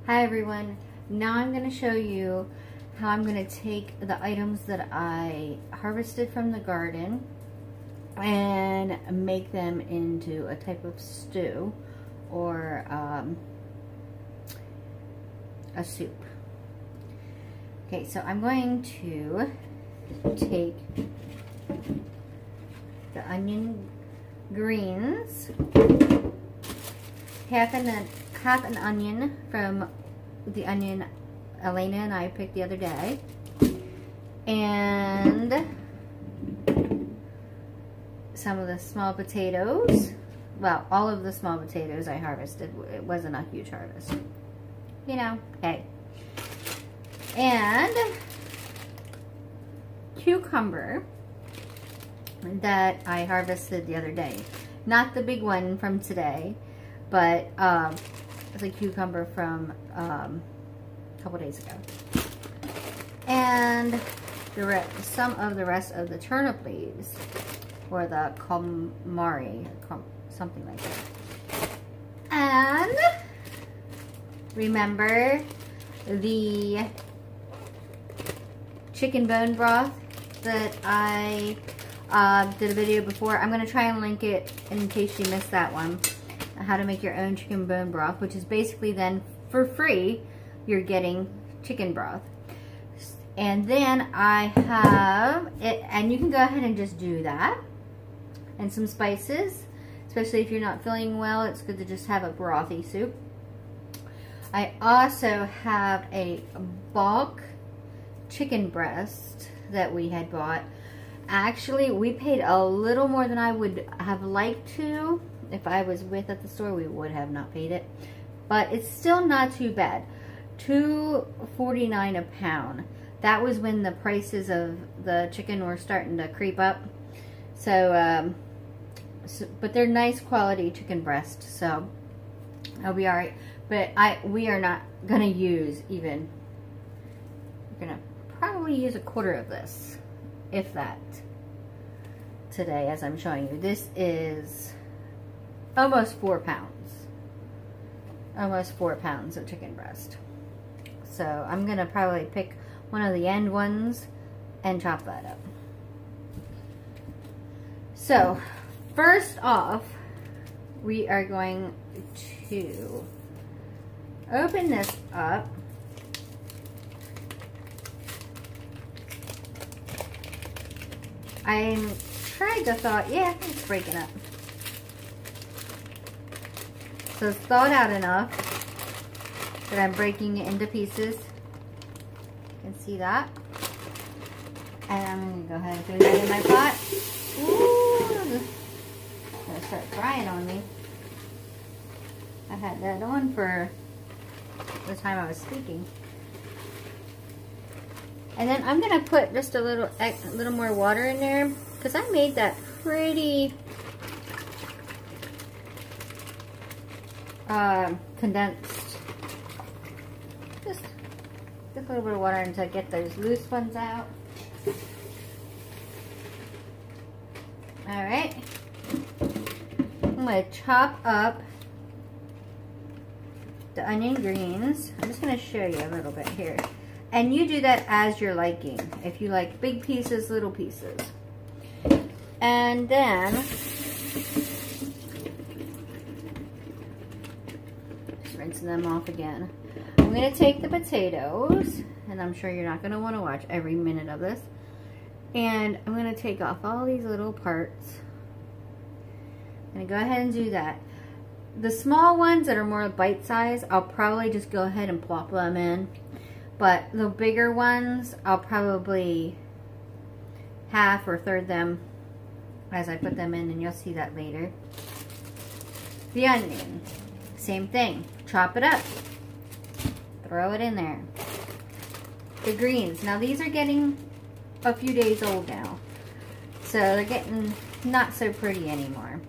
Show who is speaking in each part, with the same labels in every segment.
Speaker 1: Hi everyone, now I'm going to show you how I'm going to take the items that I harvested from the garden and make them into a type of stew or a soup. Okay, so I'm going to take the onion greens, half an onion from the onion Elena and I picked the other day, and some of the small potatoes. Well, all of the small potatoes I harvested. It wasn't a huge harvest, you know. Hey, and cucumber that I harvested the other day. Not the big one from today, but it's a cucumber from a couple days ago. And some of the rest of the turnip leaves, or the calamari, something like that. And remember the chicken bone broth that I did a video before. I'm going to try and link it in case you missed that one. How to make your own chicken bone broth, which is basically then for free you're getting chicken broth. And then I have it, and you can go ahead and just do that, and some spices, especially if you're not feeling well. It's good to just have a brothy soup. I also have a bulk chicken breast that we had bought. Actually, we paid a little more than I would have liked to. If I was with at the store, we would have not paid it, but it's still not too bad. $2.49 a pound. That was when the prices of the chicken were starting to creep up. So, but they're nice quality chicken breast, so I'll be all right. But we are not gonna use even. We're gonna probably use a quarter of this, if that, today as I'm showing you. This is almost 4 pounds. Almost 4 pounds of chicken breast. So I'm going to probably pick one of the end ones and chop that up. So first off, we are going to open this up. I tried to thought, yeah, it's breaking up. So it's thawed out enough that I'm breaking it into pieces. You can see that. And I'm going to go ahead and throw that in my pot. Ooh, it's going to start drying on me. I had that on for the time I was speaking. And then I'm going to put just a little more water in there, because I made that pretty condensed. Just a little bit of water until I get those loose ones out. Alright. I'm going to chop up the onion greens. I'm just going to show you a little bit here. And you do that as you're liking. If you like big pieces, little pieces. And then just rinsing them off again. I'm going to take the potatoes, and I'm sure you're not going to want to watch every minute of this. And I'm going to take off all these little parts. I'm going to go ahead and do that. The small ones that are more bite size, I'll probably just go ahead and plop them in. But the bigger ones, I'll probably half or third them as I put them in, and you'll see that later. The onion, same thing. Chop it up. Throw it in there. The greens. Now these are getting a few days old now, so they're getting not so pretty anymore.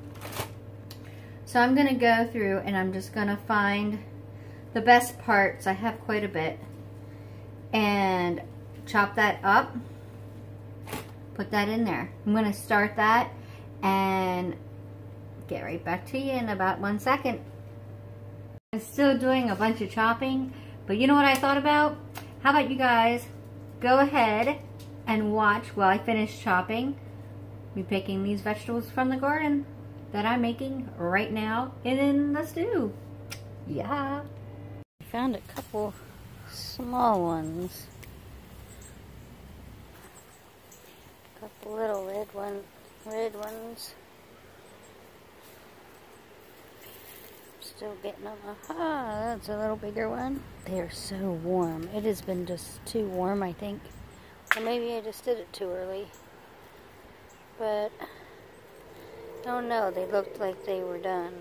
Speaker 1: So I'm going to go through and I'm just going to find the best parts. I have quite a bit. And chop that up, put that in there. I'm going to start that and get right back to you in about 1 second. I'm still doing a bunch of chopping But you know what I thought about? How about you guys go ahead and watch while I finish chopping me picking these vegetables from the garden that I'm making right now in the stew. Yeah. I found a couple small ones. A couple little red ones. Still getting them. Aha, that's a little bigger one. They are so warm. It has been just too warm, I think. Or maybe I just did it too early. But, oh no, they looked like they were done.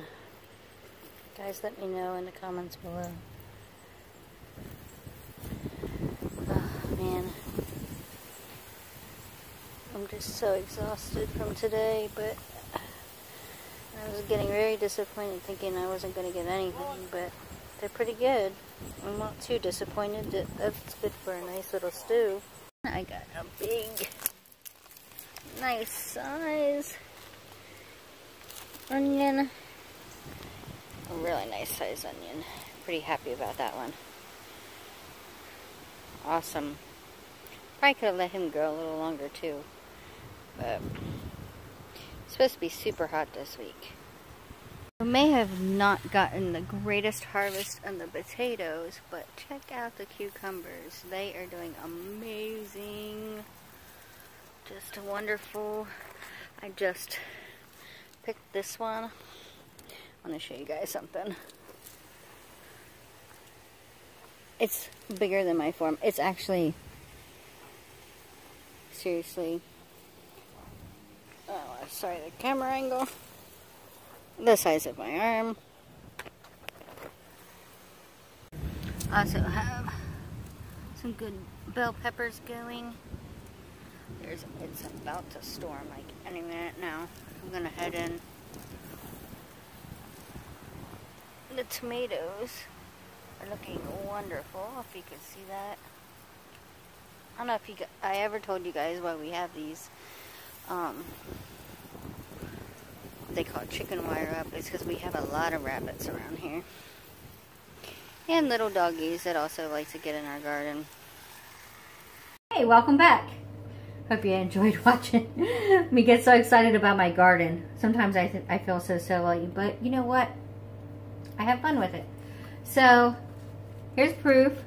Speaker 1: Guys, let me know in the comments below. Oh, man. I'm just so exhausted from today, but I was getting very disappointed thinking I wasn't going to get anything, but they're pretty good. I'm not too disappointed. That's good for a nice little stew. I got a big, nice size onion. A really nice size onion. Pretty happy about that one. Awesome. Probably could have let him grow a little longer too. But it's supposed to be super hot this week. We may have not gotten the greatest harvest on the potatoes, but check out the cucumbers. They are doing amazing. Just wonderful. I just picked this one. I want to show you guys something. It's bigger than my form. It's actually, seriously, oh, sorry, the camera angle. The size of my arm. Also have some good bell peppers going. It's about to storm like any minute now. I'm gonna head in. The tomatoes are looking wonderful, if you could see that. I don't know if I ever told you guys why we have these, they call it chicken wire up. It's because we have a lot of rabbits around here. And little doggies that also like to get in our garden. Hey, welcome back. Hope you enjoyed watching me get so excited about my garden. Sometimes I feel so silly, but you know what? I have fun with it. So, here's proof.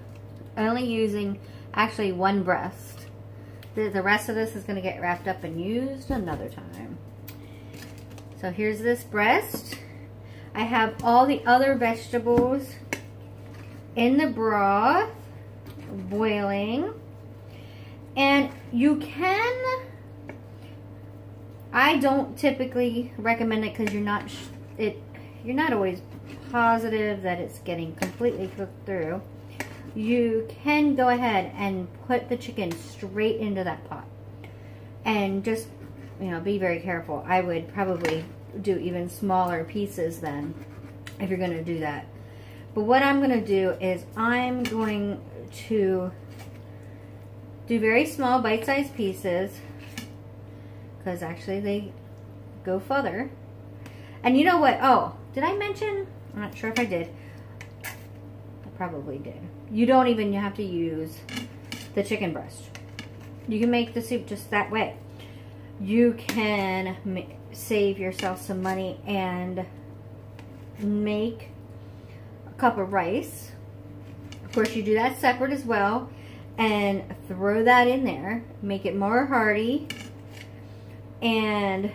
Speaker 1: Only using actually one breast. The rest of this is going to get wrapped up and used another time. So here's this breast. I have all the other vegetables in the broth, boiling. And you can, I don't typically recommend it because you're not always positive that it's getting completely cooked through. You can go ahead and put the chicken straight into that pot. And just, you know, be very careful. I would probably do even smaller pieces then if you're going to do that. But what I'm going to do is I'm going to do very small bite-sized pieces because actually they go further. And you know what? Oh, did I mention? I'm not sure if I did. I probably did. You don't even have to use the chicken breast. You can make the soup just that way. You can save yourself some money and make a cup of rice. Of course, you do that separate as well. And throw that in there. Make it more hearty. And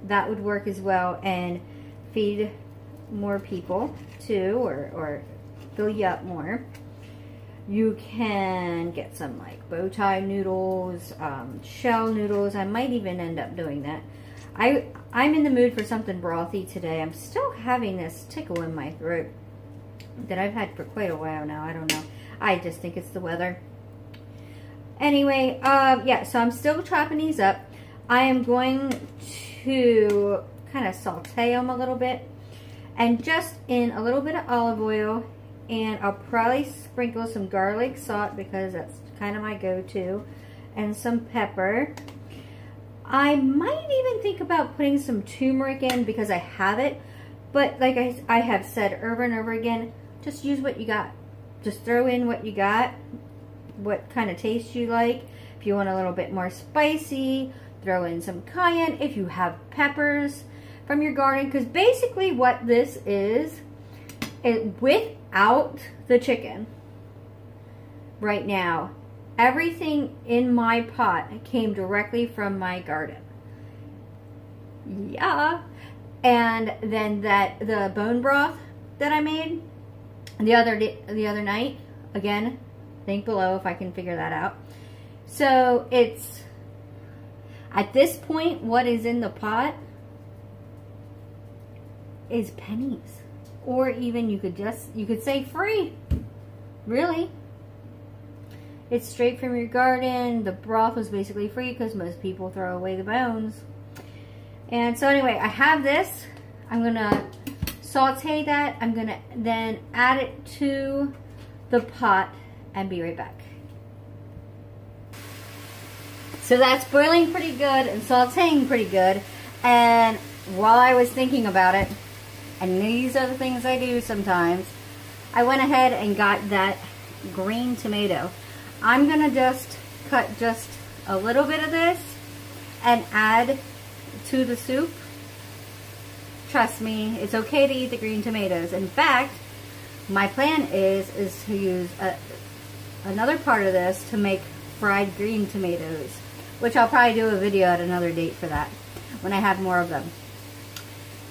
Speaker 1: that would work as well. And feed more people too. Or fill you up more. You can get some like bow tie noodles, shell noodles. I might even end up doing that. I'm in the mood for something brothy today. I'm still having this tickle in my throat that I've had for quite a while now. I don't know. I just think it's the weather. Anyway, yeah, so I'm still chopping these up. I am going to kind of saute them a little bit. And just in a little bit of olive oil. And I'll probably sprinkle some garlic salt because that's kind of my go-to. And some pepper. I might even think about putting some turmeric in because I have it. But like I have said over and over again, just use what you got. just throw in what you got, what kind of taste you like. If you want a little bit more spicy, throw in some cayenne. If you have peppers from your garden, because basically what this is without the chicken right now, everything in my pot came directly from my garden. Yeah. And then the bone broth that I made the other night, again, link below if I can figure that out. So it's, at this point, what is in the pot is pennies. Or even you could say free. Really. It's straight from your garden. The broth was basically free because most people throw away the bones. And so anyway, I have this. I'm gonna saute that. I'm gonna then add it to the pot and be right back. So that's boiling pretty good and sauteing pretty good. And while I was thinking about it, and these are the things I do sometimes, I went ahead and got that green tomato. I'm gonna just cut just a little bit of this and add to the soup. Trust me, it's okay to eat the green tomatoes. In fact, my plan is to use another part of this to make fried green tomatoes, which I'll probably do a video at another date for that when I have more of them.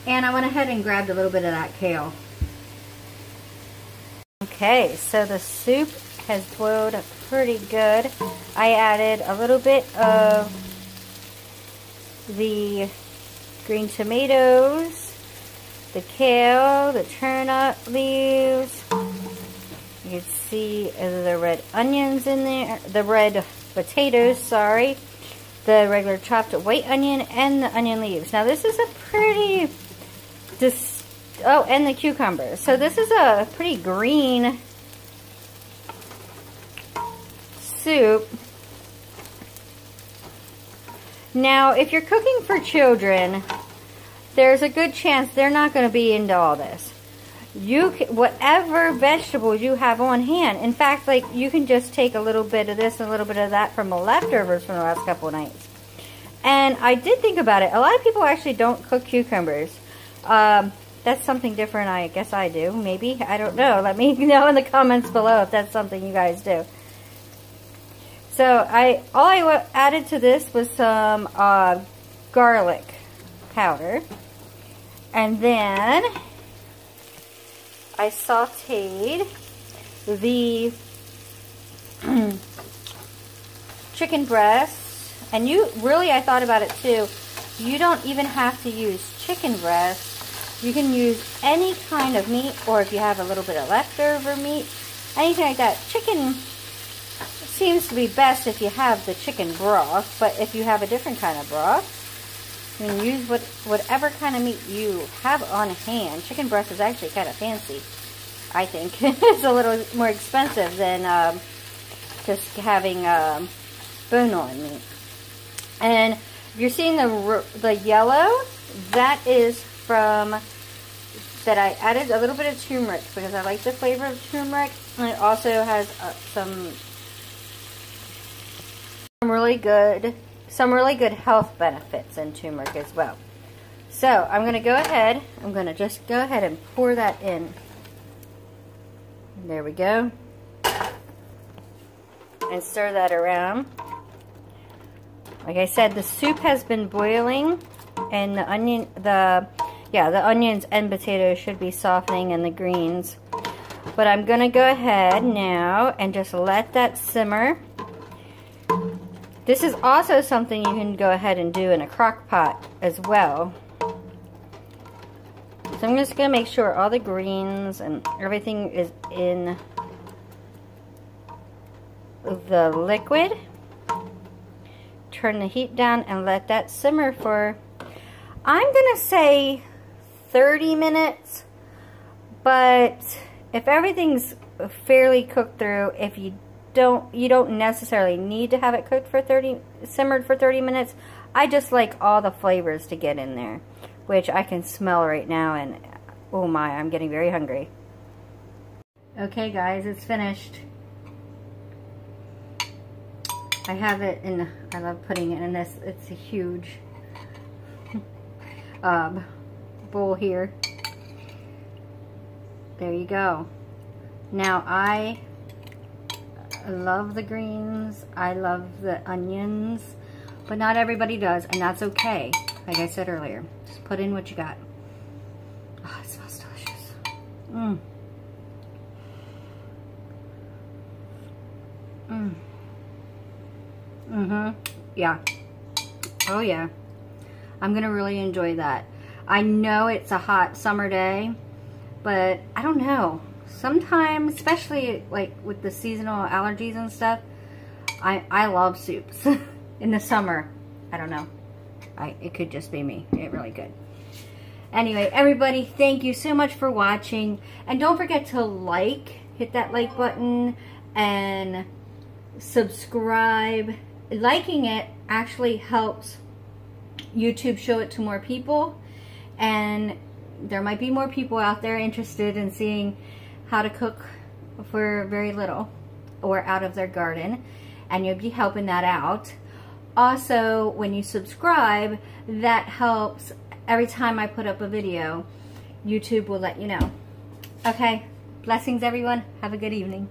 Speaker 1: And I went ahead and grabbed a little bit of that kale. Okay, so the soup has boiled pretty good. I added a little bit of the green tomatoes, the kale, the turnip leaves. You can see the red onions in there, the red potatoes, sorry, the regular chopped white onion, and the onion leaves. Now this is a pretty, oh, and the cucumbers. So this is a pretty green soup. Now, if you're cooking for children, there's a good chance they're not going to be into all this. You can, whatever vegetables you have on hand. In fact, like, you can just take a little bit of this and a little bit of that from the leftovers from the last couple of nights. And I did think about it. A lot of people actually don't cook cucumbers. That's something different. I guess I do. Maybe. I don't know. Let me know in the comments below if that's something you guys do. So all I added to this was some garlic powder, and then I sauteed the chicken breast. And I thought about it too. You don't even have to use chicken breast. You can use any kind of meat, or if you have a little bit of leftover meat, anything like that. Chicken seems to be best if you have the chicken broth, but if you have a different kind of broth, you can use whatever kind of meat you have on hand. Chicken breast is actually kind of fancy, I think. It's a little more expensive than just having bone-on meat. And you're seeing the yellow, that is from, that I added a little bit of turmeric because I like the flavor of turmeric, and it also has some really good health benefits in turmeric as well. So I'm going to go ahead, just go ahead and pour that in. There we go. And stir that around. Like I said, the soup has been boiling, and the onions and potatoes should be softening, and the greens. But I'm going to go ahead now and just let that simmer. This is also something you can go ahead and do in a crock pot as well. So I'm just going to make sure all the greens and everything is in the liquid. Turn the heat down and let that simmer for, I'm going to say 30 minutes. But if everything's fairly cooked through, if you don't necessarily need to have it cooked for simmered for 30 minutes. I just like all the flavors to get in there, which I can smell right now, and oh my, I'm getting very hungry. Okay guys, it's finished. I have it in, I love putting it in this, it's a huge bowl here. There you go. Now I love the greens, I love the onions, but not everybody does, and that's okay. Like I said earlier, just put in what you got. Oh, it smells delicious. Mmm. Mmm. Mm-hmm. Yeah. Oh yeah. I'm gonna really enjoy that. I know it's a hot summer day, but I don't know. Sometimes, especially like with the seasonal allergies and stuff, I love soups in the summer. I don't know. It could just be me. It really could. Anyway, everybody, thank you so much for watching. And don't forget to hit that like button and subscribe. Liking it actually helps YouTube show it to more people, and there might be more people out there interested in seeing how to cook for very little or out of their garden, and you'll be helping that out. Also, when you subscribe, that helps. Every time I put up a video, YouTube will let you know. Okay, blessings everyone. Have a good evening.